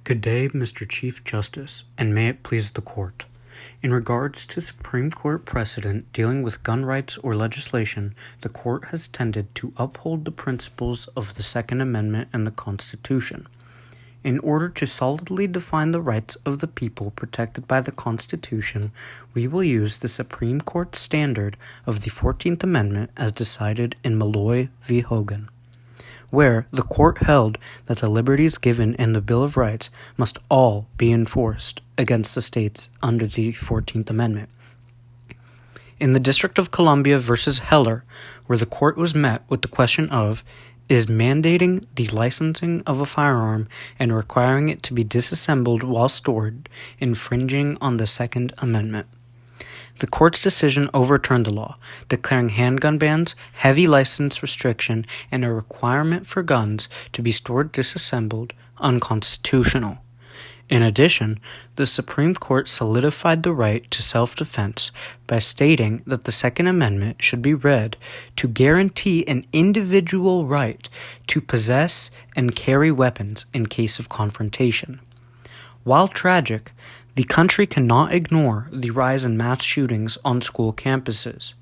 Good day, Mr. Chief Justice, and may it please the Court. In regards to Supreme Court precedent dealing with gun rights or legislation, the Court has tended to uphold the principles of the Second Amendment and the Constitution. In order to solidly define the rights of the people protected by the Constitution, we will use the Supreme Court standard of the 14th Amendment as decided in Malloy v. Hogan, where the Court held that the liberties given in the Bill of Rights must all be enforced against the states under the 14th Amendment. In the District of Columbia v. Heller, where the Court was met with the question of, is mandating the licensing of a firearm and requiring it to be disassembled while stored infringing on the Second Amendment? The Court's decision overturned the law, declaring handgun bans, heavy license restriction, and a requirement for guns to be stored disassembled unconstitutional. In addition, the Supreme Court solidified the right to self-defense by stating that the Second Amendment should be read to guarantee an individual right to possess and carry weapons in case of confrontation. While tragic, the country cannot ignore the rise in mass shootings on school campuses.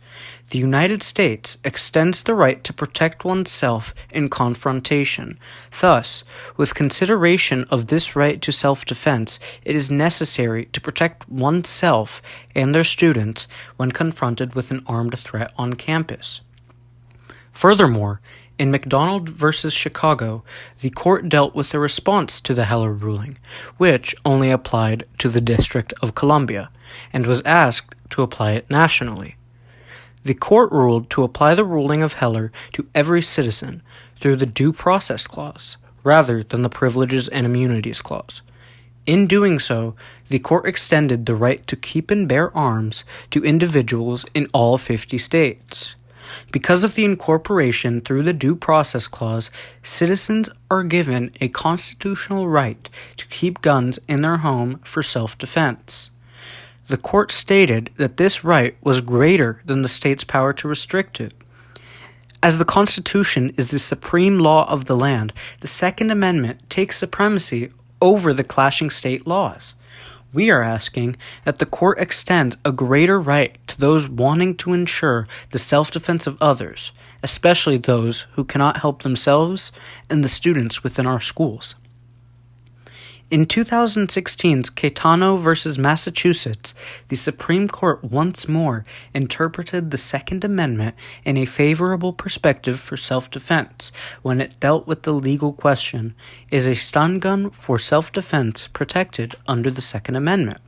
The United States extends the right to protect oneself in confrontation. Thus, with consideration of this right to self-defense, it is necessary to protect oneself and their students when confronted with an armed threat on campus. Furthermore, in McDonald v. Chicago, the Court dealt with a response to the Heller ruling, which only applied to the District of Columbia, and was asked to apply it nationally. The Court ruled to apply the ruling of Heller to every citizen through the Due Process Clause, rather than the Privileges and Immunities Clause. In doing so, the Court extended the right to keep and bear arms to individuals in all 50 states. Because of the incorporation through the Due Process Clause, citizens are given a constitutional right to keep guns in their home for self-defense. The Court stated that this right was greater than the state's power to restrict it. As the Constitution is the supreme law of the land, the Second Amendment takes supremacy over the clashing state laws. We are asking that the Court extends a greater right to those wanting to ensure the self-defense of others, especially those who cannot help themselves and the students within our schools. In 2016's Caetano v. Massachusetts, the Supreme Court once more interpreted the Second Amendment in a favorable perspective for self-defense when it dealt with the legal question, is a stun gun for self-defense protected under the Second Amendment?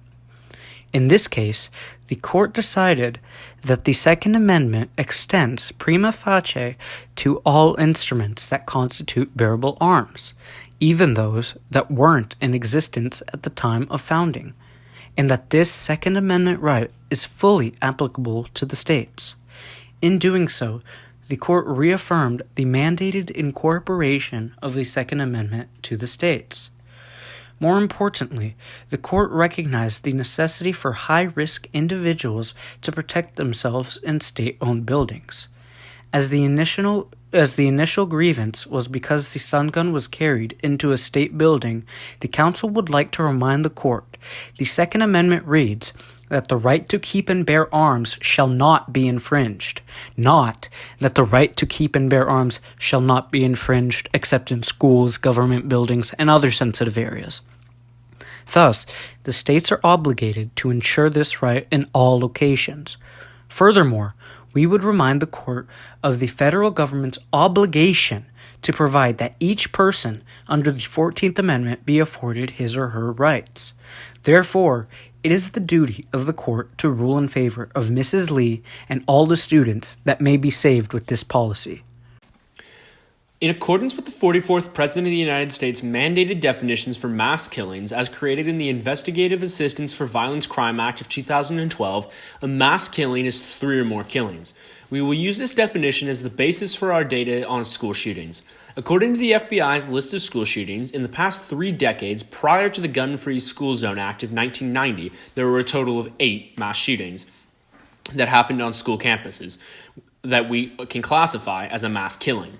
In this case, the Court decided that the Second Amendment extends prima facie to all instruments that constitute bearable arms, even those that weren't in existence at the time of founding, and that this Second Amendment right is fully applicable to the states. In doing so, the Court reaffirmed the mandated incorporation of the Second Amendment to the states. More importantly, the Court recognized the necessity for high-risk individuals to protect themselves in state-owned buildings. As the initial grievance was because the stun gun was carried into a state building, the Council would like to remind the Court, the Second Amendment reads that the right to keep and bear arms shall not be infringed, not that the right to keep and bear arms shall not be infringed except in schools, government buildings, and other sensitive areas. Thus, the states are obligated to ensure this right in all locations. Furthermore, we would remind the Court of the federal government's obligation to provide that each person under the 14th Amendment be afforded his or her rights. Therefore, it is the duty of the Court to rule in favor of Mrs. Lee and all the students that may be saved with this policy. In accordance with the 44th President of the United States mandated definitions for mass killings as created in the Investigative Assistance for Violence Crime Act of 2012, a mass killing is 3 or more killings. We will use this definition as the basis for our data on school shootings. According to the FBI's list of school shootings, in the past 3 decades prior to the Gun-Free School Zone Act of 1990, there were a total of 8 mass shootings that happened on school campuses that we can classify as a mass killing.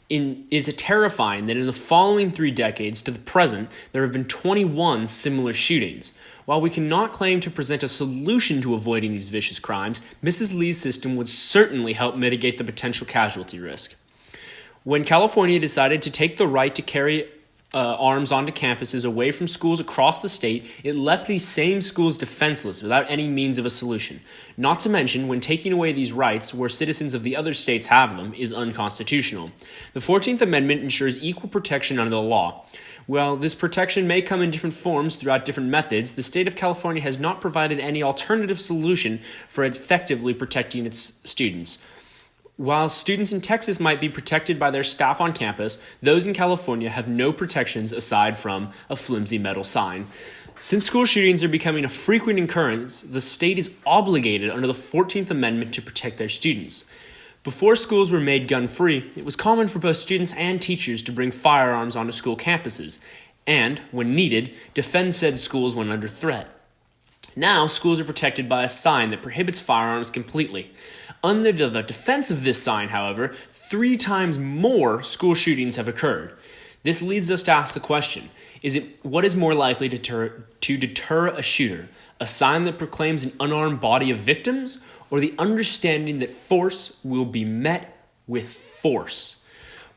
It's terrifying that in the following 3 decades to the present, there have been 21 similar shootings. While we cannot claim to present a solution to avoiding these vicious crimes, Mrs. Lee's system would certainly help mitigate the potential casualty risk. When California decided to take the right to carry arms onto campuses away from schools across the state, it left these same schools defenseless without any means of a solution. Not to mention, when taking away these rights where citizens of the other states have them is unconstitutional. The 14th Amendment ensures equal protection under the law. While this protection may come in different forms throughout different methods, the state of California has not provided any alternative solution for effectively protecting its students. While students in Texas might be protected by their staff on campus, those in California have no protections aside from a flimsy metal sign. Since school shootings are becoming a frequent occurrence, the state is obligated under the 14th Amendment to protect their students. Before schools were made gun-free, it was common for both students and teachers to bring firearms onto school campuses and, when needed, defend said schools when under threat. Now, schools are protected by a sign that prohibits firearms completely. Under the defense of this sign, however, 3 times more school shootings have occurred. This leads us to ask the question, what is more likely to deter a shooter? A sign that proclaims an unarmed body of victims, or the understanding that force will be met with force?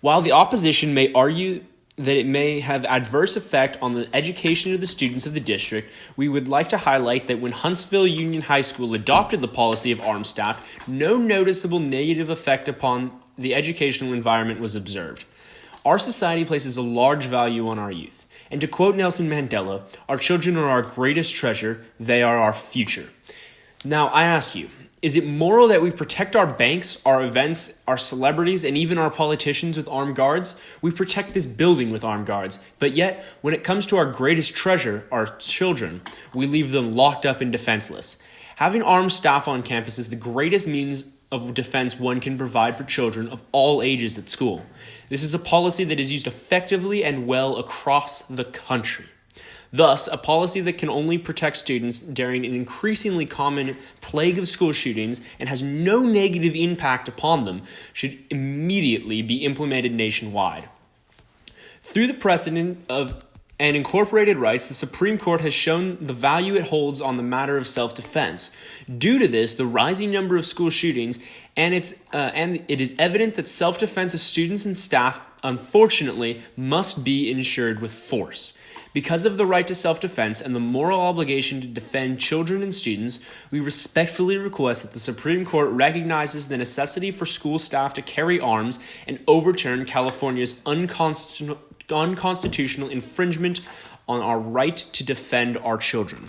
While the opposition may argue that it may have adverse effect on the education of the students of the district, we would like to highlight that when Huntsville Union High School adopted the policy of armed staff, no noticeable negative effect upon the educational environment was observed. Our society places a large value on our youth, and to quote Nelson Mandela, our children are our greatest treasure, they are our future. Now, I ask you, is it moral that we protect our banks, our events, our celebrities, and even our politicians with armed guards? We protect this building with armed guards, but yet, when it comes to our greatest treasure, our children, we leave them locked up and defenseless. Having armed staff on campus is the greatest means of defense one can provide for children of all ages at school. This is a policy that is used effectively and well across the country. Thus, a policy that can only protect students during an increasingly common plague of school shootings and has no negative impact upon them should immediately be implemented nationwide. Through the precedent of and incorporated rights, the Supreme Court has shown the value it holds on the matter of self-defense. Due to this, the rising number of school shootings, and it is evident that self-defense of students and staff, unfortunately, must be ensured with force. Because of the right to self-defense and the moral obligation to defend children and students, we respectfully request that the Supreme Court recognizes the necessity for school staff to carry arms and overturn California's unconstitutional infringement on our right to defend our children.